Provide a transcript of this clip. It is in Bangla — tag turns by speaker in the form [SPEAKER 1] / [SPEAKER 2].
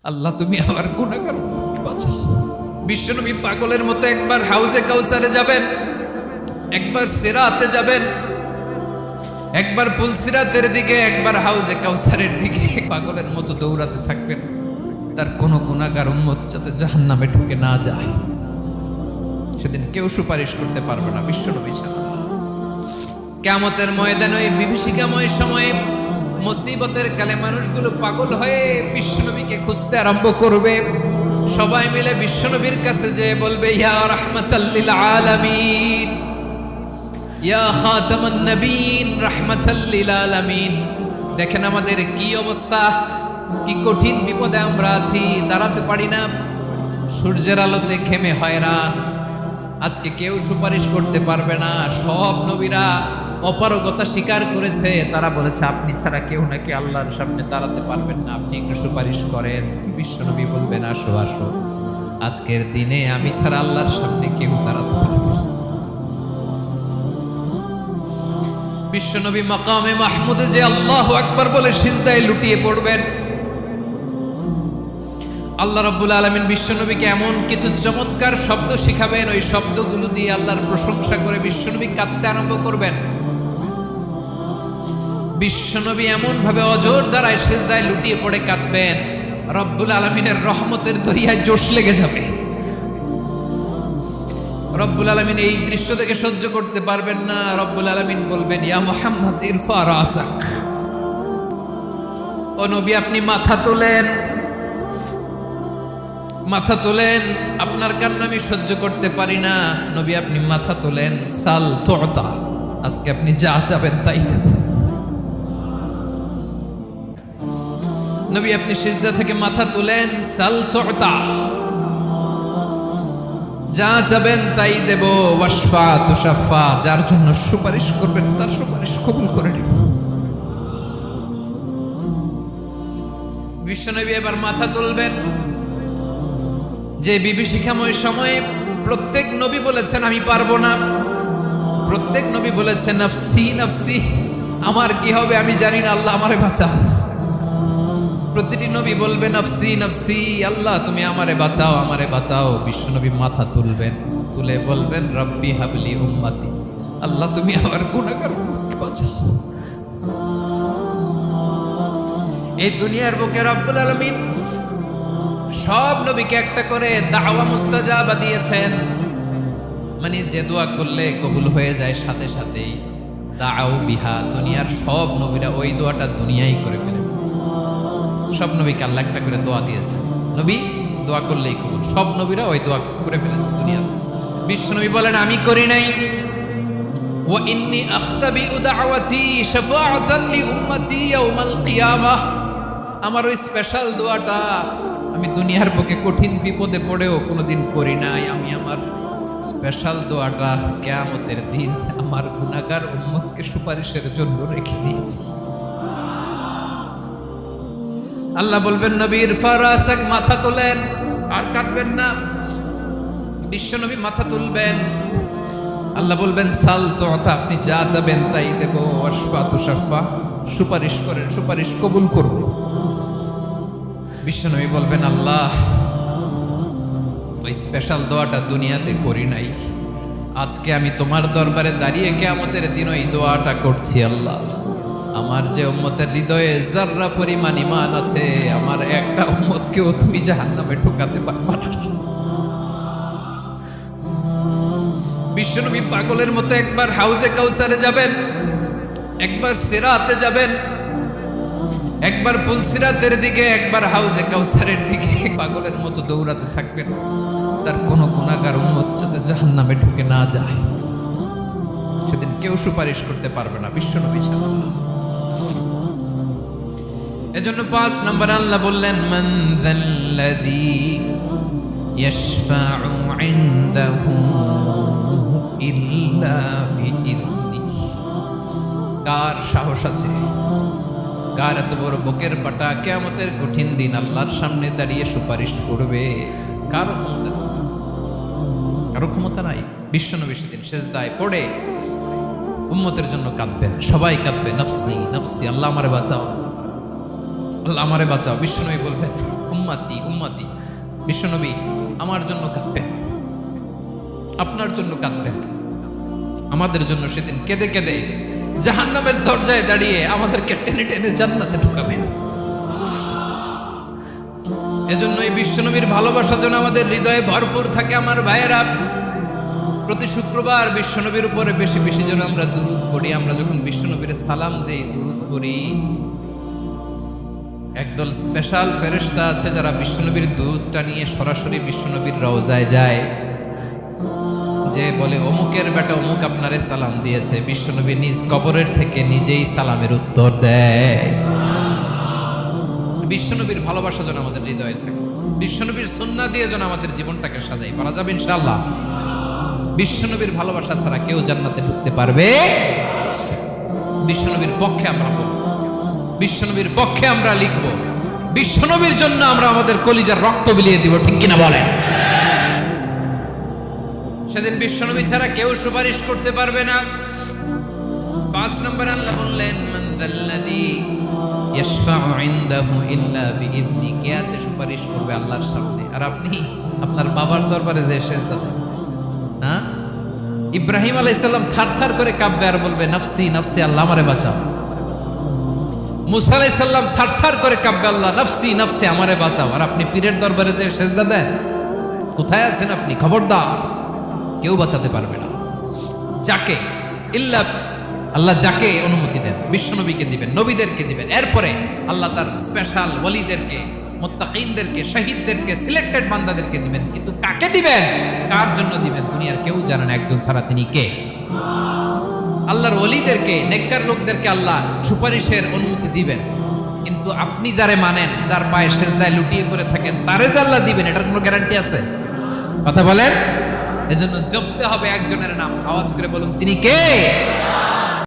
[SPEAKER 1] আল্লাহ তুমি আমার গুনাহগার উম্মতকে বাঁচাও। বিশ্বনবী পাগলের মতো একবার হাউজে কাউসারে যাবেন, একবার সিরাতে যাবেন, একবার পুলসিরাতের দিকে, একবার হাউজে কাউসারের দিকে পাগলের মতো দৌড়াতে থাকবেন। তার কোনো গুনাহগার উম্মত যাতে জাহান্নামে ঢুকে না যায়, সেদিন কেউ সুপারিশ করতে পারবে না বিশ্বনবী ছাড়া। কিয়ামতের ময়দানে ওই বিভীষিকাময় সময়ে মুসিবতের কালে মানুষগুলো পাগল হয়ে বিশ্বনবীকে খুঁজতে আরম্ভ করবে। সবাই মিলে বিশ্বনবীর কাছে যেয়ে বলবে, ইয়া রাহমাতাল লিল আলামিন, ইয়া খাতামান নবীন, রাহমাতাল লিল আলামিন। দেখেন আমাদের কি অবস্থা, কি কঠিন বিপদে আমরা আছি, দাঁড়াতে পারি না, সূর্যের আলোতে ঘেমে হয়রান। আজকে কেউ সুপারিশ করতে পারবে না। সব নবীরা অপারগতা স্বীকার করেছে, তারা বলেছে আপনি ছাড়া কেউ নাকি আল্লাহর সামনে দাঁড়াতে পারবেন না, আপনি একটু সুপারিশ করেন। বিশ্বনবী বলবেন, আসো আসো, আজকের দিনে আমি ছাড়া আল্লাহর সামনে কেউ দাঁড়াতে পারবে না। বিশ্বনবী মাকামে মাহমুদে যে আল্লাহু আকবার বলে সিজদায় লুটিয়ে পড়বেন, আল্লাহ রাব্বুল আলামিন বিশ্বনবীকে এমন কিছু চমৎকার শব্দ শিখাবেন, ওই শব্দগুলো দিয়ে আল্লাহর প্রশংসা করে বিশ্বনবী কাঁদতে আরম্ভ করবেন। বিশ্বনবী এমন ভাবে অজর দ্বারায় সিজদায় লুটিয়ে পড়ে কাঁদবেন, রব্বুল আলামিনের রহমতের দরিয়ায় জোশ লেগে যাবে। রব্বুল আলামিন এই দৃশ্য থেকে সহ্য করতে পারবেন না। রব্বুল আলামিন বলবেন, ইয়া মুহাম্মদ ইরফা রাসাক, ও নবী আপনি মাথা তোলেন, মাথা তোলেন, আপনার কান্না আমি সহ্য করতে পারি না। নবী আপনি মাথা তোলেন, সাল তুতা, আজকে আপনি যা চাবেন তাই দেব। নবী আপনি সিজদা থেকে মাথা তুলেন, সাল তুতা, যা চাবেন তাই দেব। ওয়াশফা তুশাফা, যার জন্য সুপারিশ করবেন তার সুপারিশ কবুল করে নেব। বিশ্বনবী এবার মাথা তুলবেন। যে বিভীষিকাময় সময়ে প্রত্যেক নবী বলেছেন আমি পারবো না, প্রত্যেক নবী বলেছেন নফসি নফসি, আমার কি হবে আমি জানি না, আল্লাহ আমারে বাঁচাও। প্রতিটি নবী বলবে নফসি নফসি, আল্লাহ তুমি আমারে বাঁচাও, আমারে বাঁচাও। বিশ্বনবী মাথা তুলবেন, তুলে বলবেন রব্বি হাবলি উম্মতি, আল্লাহ তুমি আমার গুনাহগার উম্মতকে বাঁচাও। এই দুনিয়ার বুকে রব্বুল আলামিন সব নবীকে একটা করে দাওয়া মুস্তাজাবা দিয়েছেন, মানে যে দোয়া করলে কবুল হয়ে যায় সাথে সাথেই। দাও বিহা, দুনিয়ার সব নবীরা ওই দোয়াটা দুনিয়ায় করে ফেলেছে। সব নবীকে আল্লাহ একটা করে দোয়া দিয়েছেন, নবী দোয়া করলেই কবুল। সব নবীরা ওই দোয়া করে ফেলেছে দুনিয়াতে। বিশ্বনবী বলেন আমি করি নাই। ওয়া ইন্নী আখতাবিউ দাওয়াতি শাফাআতান লি উম্মতি ইয়াউমাল কিয়ামাহ, আমার ওই স্পেশাল দোয়াটা আমি দুনিয়ার বুকে কঠিন বিপদে পড়েও কোনোদিন করি নাই। আমি আমার স্পেশাল দোয়াটা কিয়ামতের দিন আমার গুনাহগার উম্মতকে সুপারিশের জন্য রেখে দিয়েছি। আল্লাহ বলবেন নবী ইরফা রাসাক, মাথা তোলেন, আর কাটবেন না। বিশ্বনবী মাথা তুলবেন, আল্লাহ বলবেন সাল তুতা, আপনি যা চাবেন তাই দেব। ওয়াশফা তুশাফা, সুপারিশ করেন, সুপারিশ কবুল করব। বিশ্বনবী বলবেন আল্লাহ ওই স্পেশাল দোয়াটা দুনিয়াতে করি নাই, আজকে আমি তোমার দরবারে দাঁড়িয়ে কিয়ামতের দিন ওই দোয়াটা করছি। আল্লাহ আমার যে উম্মতের হৃদয়ে যাররা পরিমাণ ঈমান আছে, আমার একটা উম্মতকেও তুমি জাহান্নামে ঢোকাতে পারবা না। বিশ্বনবী পাগলের মতো একবার হাউজে কাউসারে যাবেন, একবার সিরাতে যাবেন, একবার পুলসিরাতের দিকে, একবার হাউজে কাউসারের দিকে পাগলের মতো দৌড়াতে থাকবেন। তার কোনো গুনাহগার উম্মত যাতে জাহান্নামে ঢুকে না যায়, সেদিন কেউ সুপারিশ করতে পারবে না বিশ্বনবী ছাড়া। এজন্য 5 নম্বর আল্লাহ বললেন মান যাল্লাযী ইয়াশফাউ ইনদাহু ইল্লা বিইذনিহি, কার সাহস আছে, কার এত বড় বুকের পাটা কিয়ামতের কঠিন দিন আল্লাহর সামনে দাঁড়িয়ে সুপারিশ করবে? কারো ক্ষমতা নেই, কারো ক্ষমতা নাই। বিশ্বনবী সেদিন সেজদায় পড়ে উম্মতের জন্য কাঁদবেন, সবাই কাঁদবে নফসি নফসি, আল্লাহ আমারে বাঁচাও, আল্লাহ আমারে বাঁচাও। বিশ্বনবী বলবেন উম্মতি উম্মতি। বিশ্বনবী আমার জন্য কাঁদবেন, আপনার জন্য কাঁদবেন, আমাদের জন্য সেদিন কেঁদে কেঁদে জাহান্নামের দরজায় দাঁড়িয়ে আমাদেরকে টেনে টেনে জান্নাতে ঢুকাবেন। এজন্যই বিশ্বনবীর ভালোবাসা যেন আমাদের হৃদয়ে ভরপুর থাকে। আমার ভাইয়েরা, প্রতি শুক্রবার বিশ্বনবীর উপরে বেশি বেশি যেন আমরা দুরূদ পড়ি। আমরা যখন বিশ্বনবীর সালাম দেই, দুরূদ পড়ি, একদল স্পেশাল ফেরেশতা আছে যারা বিশ্বনবীর দুধটা নিয়ে সরাসরি বিশ্বনবীর রওজায় যায়, যে বলে অমুকের বেটা অমুক আপনারে সালাম দিয়েছে। বিশ্বনবী নিজ কবরের থেকে নিজেই সালামের উত্তর দেয়। বিশ্বনবীর ভালোবাসা যেন আমাদের হৃদয়ে থাকে, বিশ্বনবীর সুন্নাহ দিয়ে যেন আমাদের জীবনটাকে সাজাই। পারা যাবে ইনশাআল্লাহ। বিশ্বনবীর ভালোবাসা ছাড়া কেউ জান্নাতে ঢুকতে পারবে। বিশ্বনবীর পক্ষে আমরা বলব, বিশ্বনবীর পক্ষে আমরা লিখব, বিশ্বনবীর জন্য আমরা আমাদের কলিজার রক্ত বিলিয়ে দিব, ঠিক কিনা বলেন? সেদিন বিশ্বনবী ছাড়া কেউ সুপারিশ করতে পারবে না। 5 নম্বর আল্লাহ বললেন, মান যাল্লাযী ইয়াশফাউ ইনদাহু ইল্লা বিইذনি। কে আছে সুপারিশ করবে আল্লাহর সামনে? আর আপনি আপনার বাবার দরবারে যে সেজদা দেন, হ্যাঁ? ইব্রাহিম আলাইহিস সালাম থারথার করে কাঁপবে আর বলবে নাফসি নাফসি, আল্লাহ আমারে বাঁচাও। মুসা আলাইহিস সালাম থারথার করে কাঁপবে, আল্লাহ নাফসি নাফসি, আমারে বাঁচাও। আর আপনি পীরের দরবারে যে সেজদা দেন, কোথায় আছেন আপনি? খবরদার, কেউ বাঁচাতে পারবে না। যাকে ইল্লা আল্লাহ যাকে অনুমতি দেন, বিশ্বনবীকে দিবেন, নবীদেরকে দিবেন। এরপরে আল্লাহ তার স্পেশাল ওয়ালিদেরকে, মুত্তাকিনদেরকে, শহীদদেরকে, সিলেক্টেড বান্দাদেরকে দিবেন। কিন্তু কাকে দিবেন, কার জন্য দিবেন, দুনিয়ার কেউ জানে না একজন ছাড়া। তিনি কে? আল্লাহর ওয়ালিদেরকে, নেককার লোকদেরকে আল্লাহ সুপারিশের অনুমতি দিবেন। কিন্তু আপনি যারে মানেন, যার পায়ে সেজদায় লুটিয়ে পড়ে থাকেন, তারে যে আল্লাহ দিবেন, এটার কোনো গ্যারান্টি আছে? কথা বলেন। এজন্য জপতে হবে একজনের নাম। আওয়াজ করে বলুন, তিনি কে?